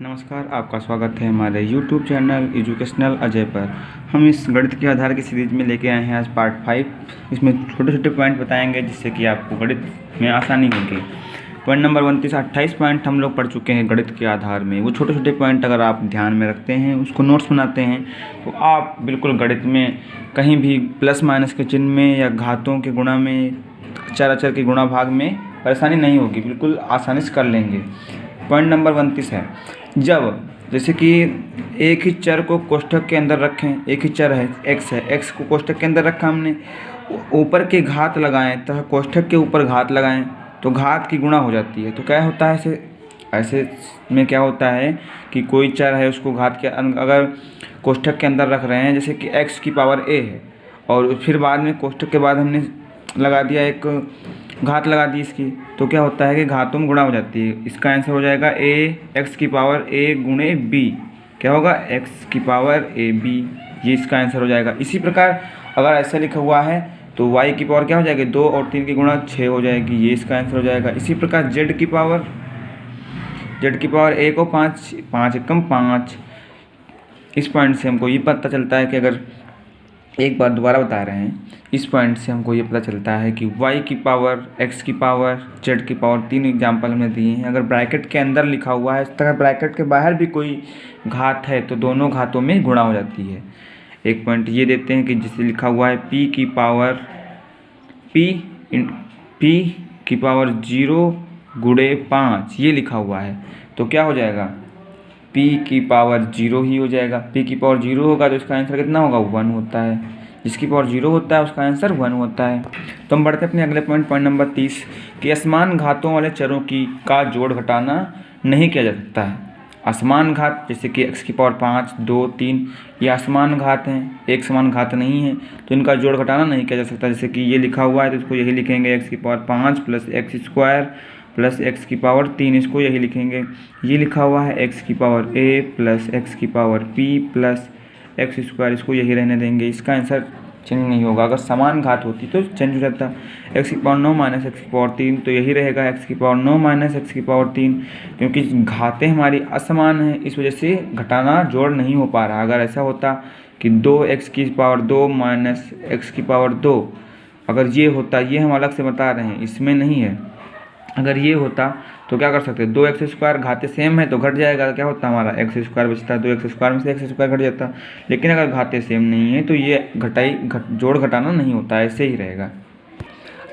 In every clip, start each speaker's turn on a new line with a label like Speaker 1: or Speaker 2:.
Speaker 1: नमस्कार, आपका स्वागत है हमारे YouTube चैनल एजुकेशनल अजय पर। हम इस गणित के आधार की सीरीज में लेके आए हैं आज पार्ट 5। इसमें छोटे छोटे पॉइंट बताएंगे जिससे कि आपको गणित में आसानी होगी। पॉइंट नंबर 29, 28 पॉइंट हम लोग पढ़ चुके हैं गणित के आधार में। वो छोटे छोटे पॉइंट अगर आप ध्यान में रखते हैं, उसको नोट्स बनाते हैं, तो आप बिल्कुल गणित में कहीं भी प्लस माइनस के चिन्ह में या घातों के गुणा में, चर अचर के गुणा भाग में परेशानी नहीं होगी, बिल्कुल आसानी से कर लेंगे। पॉइंट नंबर 29 है, जब जैसे कि एक ही चर को कोष्ठक के अंदर रखें, एक ही चर है एक्स को कोष्ठक के अंदर रखा हमने, ऊपर के घात लगाएं तथा कोष्ठक के ऊपर घात लगाएं तो घात की गुणा हो जाती है। तो क्या होता है, ऐसे में क्या होता है कि कोई चर है उसको घात के अगर कोष्ठक के अंदर रख रहे हैं, जैसे कि x की पावर a है और फिर बाद में कोष्ठक के बाद हमने लगा दिया एक घात लगा दी इसकी, तो क्या होता है कि घातों में गुणा हो जाती है। इसका आंसर हो जाएगा a x की पावर a गुणे b, क्या होगा x की पावर a b, ये इसका आंसर हो जाएगा। इसी प्रकार अगर ऐसा लिखा हुआ है तो y की पावर क्या हो जाएगी, 2 और 3 की गुणा 6 हो जाएगी, ये इसका आंसर हो जाएगा। इसी प्रकार z की पावर a को 5, 5 एकम 5। इस पॉइंट से हमको ये पता चलता है कि अगर एक बार दोबारा बता रहे हैं, इस पॉइंट से हमको ये पता चलता है कि y की पावर, x की पावर, z की पावर, 3 एग्जाम्पल हमने दिए हैं। अगर ब्रैकेट के अंदर लिखा हुआ है, इस तरह ब्रैकेट के बाहर भी कोई घात है तो दोनों घातों में गुणा हो जाती है। एक पॉइंट ये देते हैं कि जिसे लिखा हुआ है p की पावर 0 गुणे 5, ये लिखा हुआ है, तो क्या हो जाएगा, p की पावर 0 ही हो जाएगा। p की पावर 0 होगा तो इसका आंसर कितना होगा, 1 होता है। जिसकी पावर 0 होता है उसका आंसर 1 होता है। तो हम बढ़ते हैं अपने अगले पॉइंट नंबर 30 कि असमान घातों वाले चरों का जोड़ घटाना नहीं किया जा सकता है। असमान घात जैसे कि x की पावर 5, 2, 3 ये असमान घात हैं, एक समान घात नहीं है, तो इनका जोड़ घटाना नहीं किया जा सकता। जैसे कि ये लिखा हुआ है तो इसको यही लिखेंगे, x की power 5 plus x square plus x की पावर 3, इसको यही लिखेंगे। ये लिखा हुआ है x की पावर a प्लस एक्स की power p plus x square, इसको यही रहने देंगे। इसका आंसर चेंज नहीं होगा। अगर समान घात होती तो चेंज हो जाता, x की पावर 9 माइनस एक्स की पावर 3, तो यही रहेगा x की पावर 9 माइनस एक्स की पावर 3। क्योंकि घातें हमारी असमान हैं, इस वजह से घटाना जोड़ नहीं हो पा रहा। अगर ऐसा होता कि 2x की पावर 2 माइनस एक्स की पावर 2, अगर ये होता, ये हम अलग से बता रहे हैं, इसमें नहीं है। अगर ये होता तो क्या कर सकते हैं, 2x स्क्वायर घाते सेम है तो घट जाएगा, क्या होता हमारा x स्क्वायर बचता है, 2x स्क्वायर में से x स्क्वायर घट जाता। लेकिन अगर घाते सेम नहीं है तो ये जोड़ घटाना नहीं होता, ऐसे ही रहेगा।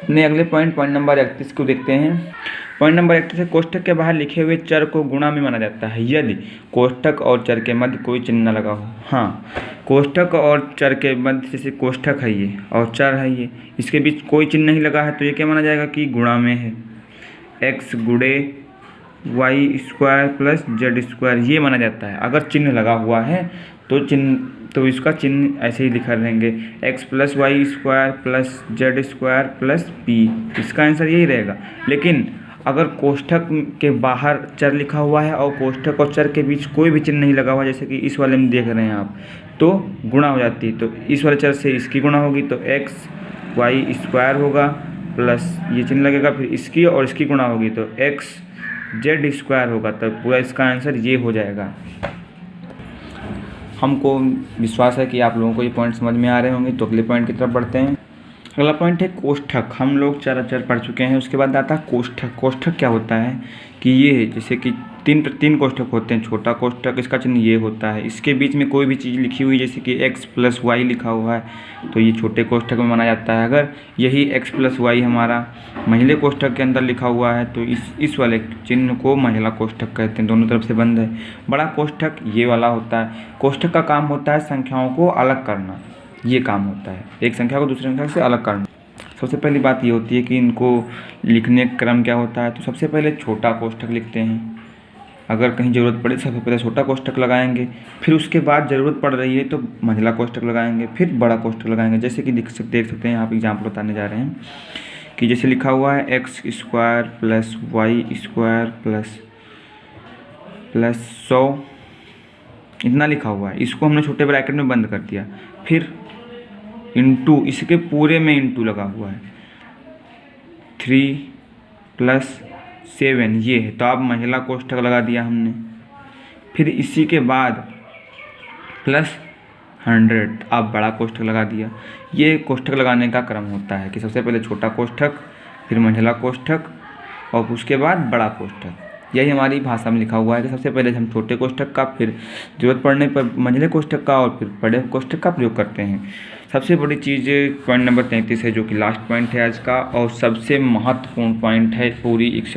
Speaker 1: अपने अगले पॉइंट नंबर 31 को देखते हैं। पॉइंट नंबर 31 है, कोष्ठक के बाहर लिखे हुए चर को गुणा में माना जाता है यदि कोष्ठक और चर के मध्य कोई चिन्ह न लगा हो। हाँ, कोष्ठक और चर के मध्य, जैसे कोष्ठक है ये और चर है ये, इसके बीच कोई चिन्ह नहीं लगा है तो ये क्या माना जाएगा कि गुणा में है। x गुणे y square plus z square ये माना जाता है। अगर चिन्ह लगा हुआ है तो इसका चिन्ह ऐसे ही लिखा रहेंगे, x plus y square plus z square plus p, इसका आंसर यही रहेगा। लेकिन अगर कोष्ठक के बाहर चर लिखा हुआ है और कोष्ठक और चर के बीच कोई भी चिन्ह नहीं लगा हुआ, जैसे कि इस वाले में देख रहे हैं आप, तो गुणा हो जाती है। तो इस वाले चर से इसकी गुणा होगी तो एक्स वाई स्क्वायर होगा प्लस ये चिन्ह लगेगा, फिर इसकी और इसकी गुणा होगी तो एक्स जेड स्क्वायर होगा, तब पूरा इसका आंसर ये हो जाएगा। हमको विश्वास है कि आप लोगों को ये पॉइंट समझ में आ रहे होंगे। तो अगले पॉइंट की तरफ बढ़ते हैं। अगला पॉइंट है कोष्ठक। हम लोग चर अचर पढ़ चुके हैं। उसके बाद आता है कोष्ठक। कोष्ठक क्या होता है कि ये जैसे कि तीन कोष्ठक होते हैं। छोटा कोष्ठक, इसका चिन्ह ये होता है, इसके बीच में कोई भी चीज़ लिखी हुई जैसे कि x प्लस वाई लिखा हुआ है तो ये छोटे कोष्ठक में माना जाता है। अगर यही x प्लस वाई हमारा महिला कोष्ठक के अंदर लिखा हुआ है तो इस वाले चिन्ह को महिला कोष्ठक कहते हैं, दोनों तरफ से बंद है। बड़ा कोष्ठक ये वाला होता है। कोष्ठक का काम होता है संख्याओं को अलग करना, ये काम होता है, एक संख्या को दूसरी संख्या से अलग करना। सबसे पहली बात ये होती है कि इनको लिखने का क्रम क्या होता है। तो सबसे पहले छोटा कोष्ठक लिखते हैं, अगर कहीं ज़रूरत पड़े सबसे पहले छोटा कोष्ठक लगाएंगे, फिर उसके बाद ज़रूरत पड़ रही है तो महिला कोष्ठक लगाएंगे, फिर बड़ा कोष्ठक लगाएंगे। जैसे कि देख सकते हैं, आप एग्जाम्पल बताने जा रहे हैं कि जैसे लिखा हुआ है x square plus y square plus 100, इतना लिखा हुआ है, इसको हमने छोटे ब्रैकेट में बंद कर दिया, फिर इंटू, इसके पूरे में इंटू लगा हुआ है 3 + 7 ये है, तो अब महिला कोष्ठक लगा दिया हमने। फिर इसी के बाद प्लस 100, अब बड़ा कोष्ठक लगा दिया। ये कोष्ठक लगाने का क्रम होता है कि सबसे पहले छोटा कोष्ठक, फिर मंझला कोष्ठक और उसके बाद बड़ा कोष्ठक। यही हमारी भाषा में लिखा हुआ है कि सबसे पहले हम छोटे कोष्ठक का, फिर जरूरत पड़ने पर मंझले कोष्ठक का और फिर बड़े कोष्ठक का प्रयोग करते हैं। सबसे बड़ी चीज़ पॉइंट नंबर 33 है, जो कि लास्ट पॉइंट है आज का और सबसे महत्वपूर्ण पॉइंट है पूरी इस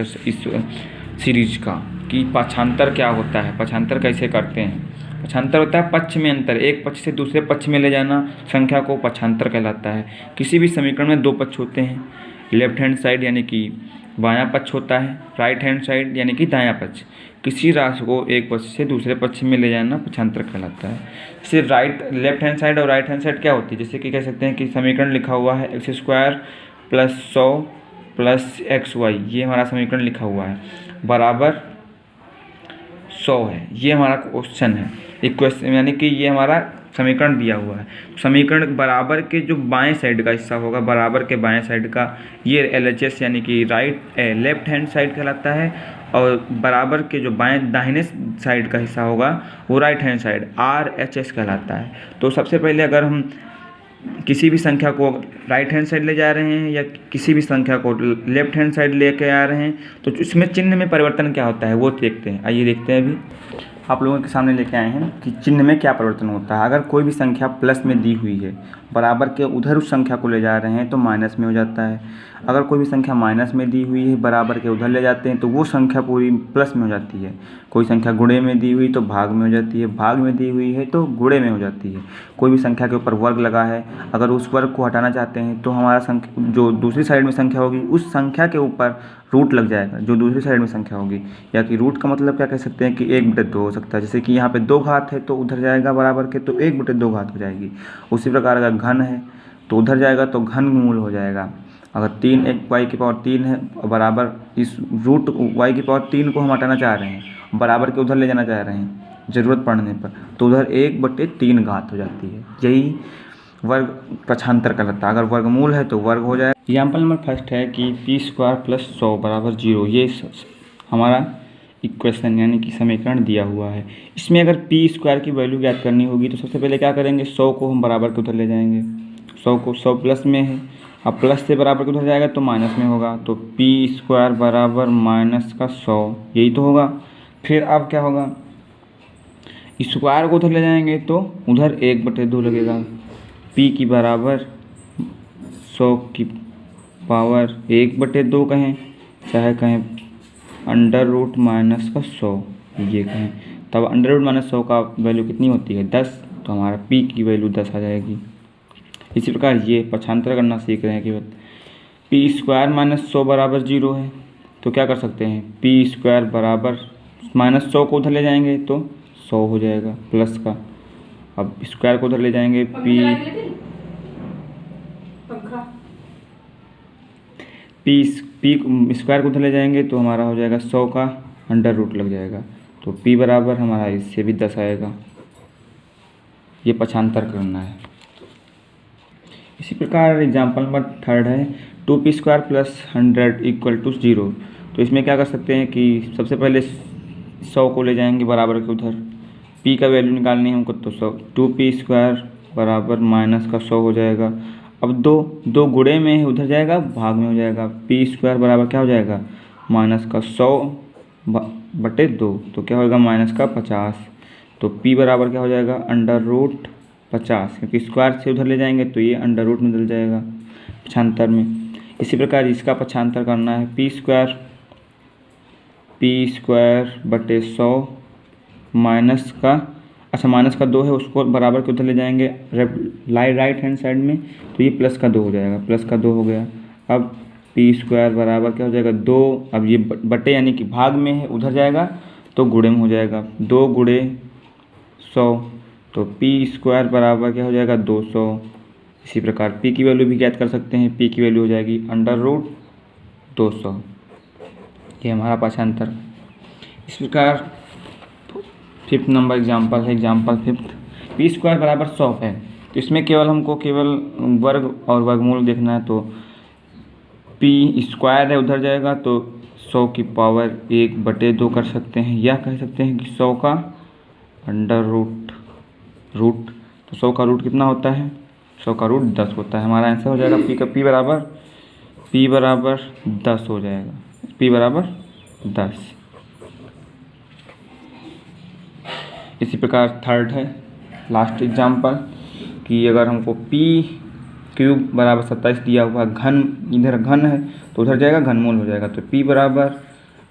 Speaker 1: सीरीज का, कि पक्षांतर क्या होता है, पक्षांतर कैसे करते हैं। पक्षांतर होता है पक्ष में अंतर, एक पक्ष से दूसरे पक्ष में ले जाना संख्या को पक्षांतर कहलाता है। किसी भी समीकरण में दो पक्ष होते हैं, लेफ्ट हैंड साइड यानी कि बायां पक्ष होता है, राइट हैंड साइड यानी कि दायां पक्ष। किसी राशि को एक पक्ष से दूसरे पक्ष में ले जाना पक्षांतर कहलाता है। जैसे लेफ्ट हैंड साइड और राइट हैंड साइड क्या होती है, जैसे कि कह सकते हैं कि समीकरण लिखा हुआ है x² + 100 + xy, ये हमारा समीकरण लिखा हुआ है, बराबर 100 है। ये हमारा क्वेश्चन है, इक्वेशन यानी कि ये हमारा समीकरण दिया हुआ है। समीकरण बराबर के जो बाएं साइड का हिस्सा होगा, बराबर के बाएं साइड का, ये LHS यानी कि लेफ्ट हैंड साइड कहलाता है, और बराबर के जो दाहिने साइड का हिस्सा होगा वो राइट हैंड साइड RHS कहलाता है। तो सबसे पहले अगर हम किसी भी संख्या को राइट हैंड साइड ले जा रहे हैं या किसी भी संख्या को लेफ्ट हैंड साइड लेके आ रहे हैं, तो इसमें चिन्ह में परिवर्तन क्या होता है वो देखते हैं। आइए देखते हैं, अभी आप लोगों के सामने लेके आए हैं कि चिन्ह में क्या परिवर्तन होता है। अगर कोई भी संख्या प्लस में दी हुई है, बराबर के उधर उस संख्या को ले जा रहे हैं तो माइनस में हो जाता है। अगर कोई भी संख्या माइनस में दी हुई है, बराबर के उधर ले जाते हैं तो वो संख्या पूरी प्लस में हो जाती है। कोई संख्या गुणे में दी हुई तो भाग में हो जाती है, भाग में दी हुई है तो गुणे में हो जाती है। कोई भी संख्या के ऊपर वर्ग लगा है, अगर उस वर्ग को हटाना चाहते हैं तो हमारा संख्या जो दूसरी साइड में संख्या होगी उस संख्या के ऊपर रूट लग जाएगा जो दूसरी साइड में संख्या होगी। या कि रूट का मतलब क्या कह सकते हैं कि 1/2 हो सकता है। जैसे कि यहाँ पे 2 घात है तो उधर जाएगा बराबर के, तो 1/2 घात हो जाएगी। उसी प्रकार अगर घन है तो उधर जाएगा तो घन मूल हो जाएगा। अगर 3y³ है बराबर इस रूट y³ को हम हटाना चाह रहे हैं, बराबर के उधर ले जाना चाह रहे हैं ज़रूरत पड़ने पर, तो उधर 1/3 घात हो जाती है। यही वर्ग पक्षांतर कहलाता है। अगर वर्गमूल है तो वर्ग हो जाएगा। एग्जाम्पल नंबर फर्स्ट है कि p² + 100 = 0। ये हमारा इक्वेशन यानी कि समीकरण दिया हुआ है। इसमें अगर p² की वैल्यू ज्ञात करनी होगी तो सबसे पहले क्या करेंगे, 100 को हम बराबर के उधर ले जाएंगे। 100 प्लस में है, अब प्लस से बराबर के उधर जाएगा तो माइनस में होगा, तो p² बराबर -100, यही तो होगा। फिर अब क्या होगा, स्क्वायर को उधर ले जाएंगे तो उधर 1/2 लगेगा। p की बराबर 100 की पावर 1/2 कहें, चाहे कहें √-100 ये कहें, तब √-100 का वैल्यू कितनी होती है, 10, तो हमारा p की वैल्यू 10 आ जाएगी। इसी प्रकार ये पक्षांतर करना सीख रहे हैं कि p² -100 बराबर 0 है, तो क्या कर सकते हैं, p² बराबर -100 को उधर ले जाएंगे तो 100 हो जाएगा प्लस का। अब स्क्वायर को उधर ले जाएंगे, p स्क्वायर को उधर ले जाएंगे तो हमारा हो जाएगा 100 का √ लग जाएगा, तो p बराबर हमारा इससे भी 10 आएगा। ये पक्षांतर करना है। इसी प्रकार एग्जाम्पल नंबर थर्ड है 2p² + 100 = 0। तो इसमें क्या कर सकते हैं कि सबसे पहले 100 को ले जाएंगे बराबर के उधर, p का वैल्यू निकालनी है हमको, तो 2p² बराबर -100 हो जाएगा। अब दो गुणे में है उधर जाएगा भाग में हो जाएगा, p² बराबर क्या हो जाएगा, -100/2, तो क्या होगा -50। तो p बराबर क्या हो जाएगा, √50, क्योंकि स्क्वायर से उधर ले जाएंगे तो ये √ में बदल जाएगा पक्षांतर में। इसी प्रकार इसका पक्षांतर करना है, p² /100 माइनस का 2 है, उसको बराबर के उधर ले जाएंगे राइट हैंड साइड में, तो ये प्लस का 2 हो जाएगा, प्लस का 2 हो गया। अब p² बराबर क्या हो जाएगा, 2, अब ये बटे यानी कि भाग में है उधर जाएगा तो गुणे में हो जाएगा, 2 × 100, तो p² बराबर क्या हो जाएगा, 200। इसी प्रकार p की वैल्यू भी ज्ञात कर सकते हैं, p की वैल्यू हो जाएगी √200। ये हमारा पक्षांतर। इस प्रकार 5th नंबर एग्जाम्पल है, एग्जाम्पल 5th, p² बराबर 100 है, तो इसमें हमको केवल वर्ग और वर्गमूल देखना है। तो p² है उधर जाएगा तो 100 की पावर 1/2 कर सकते हैं, या कह सकते हैं कि 100 का अंडर रूट रूट, तो 100 का रूट कितना होता है? 100 का रूट 10 होता है। हमारा आंसर हो जाएगा पी बराबर 10 हो जाएगा, पी बराबर 10। इसी प्रकार थर्ड है लास्ट एग्जाम्पल कि अगर हमको पी क्यूब बराबर 27 दिया हुआ घन, इधर घन है तो उधर जाएगा घनमूल हो जाएगा, तो पी बराबर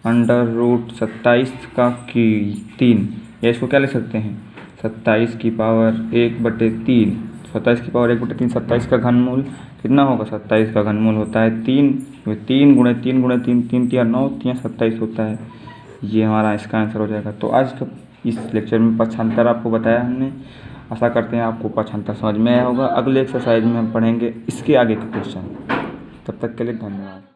Speaker 1: अंडर रूट 27 का 3, या इसको क्या लिख सकते हैं 27 की पावर 1/3, 27 की पावर 1/3, 27 का घनमूल कितना होगा? 27 का घनमूल होता है 3, 3 गुणे 3 गुणे 3, 3 तिया 9, 3 27 होता है। ये हमारा इसका आंसर हो जाएगा। तो आज का इस लेक्चर में पक्षांतर आपको बताया हमने। आशा करते हैं आपको पक्षांतर समझ में आया होगा। अगले एक्सरसाइज में हम पढ़ेंगे इसके आगे के क्वेश्चन। तब तक के लिए धन्यवाद।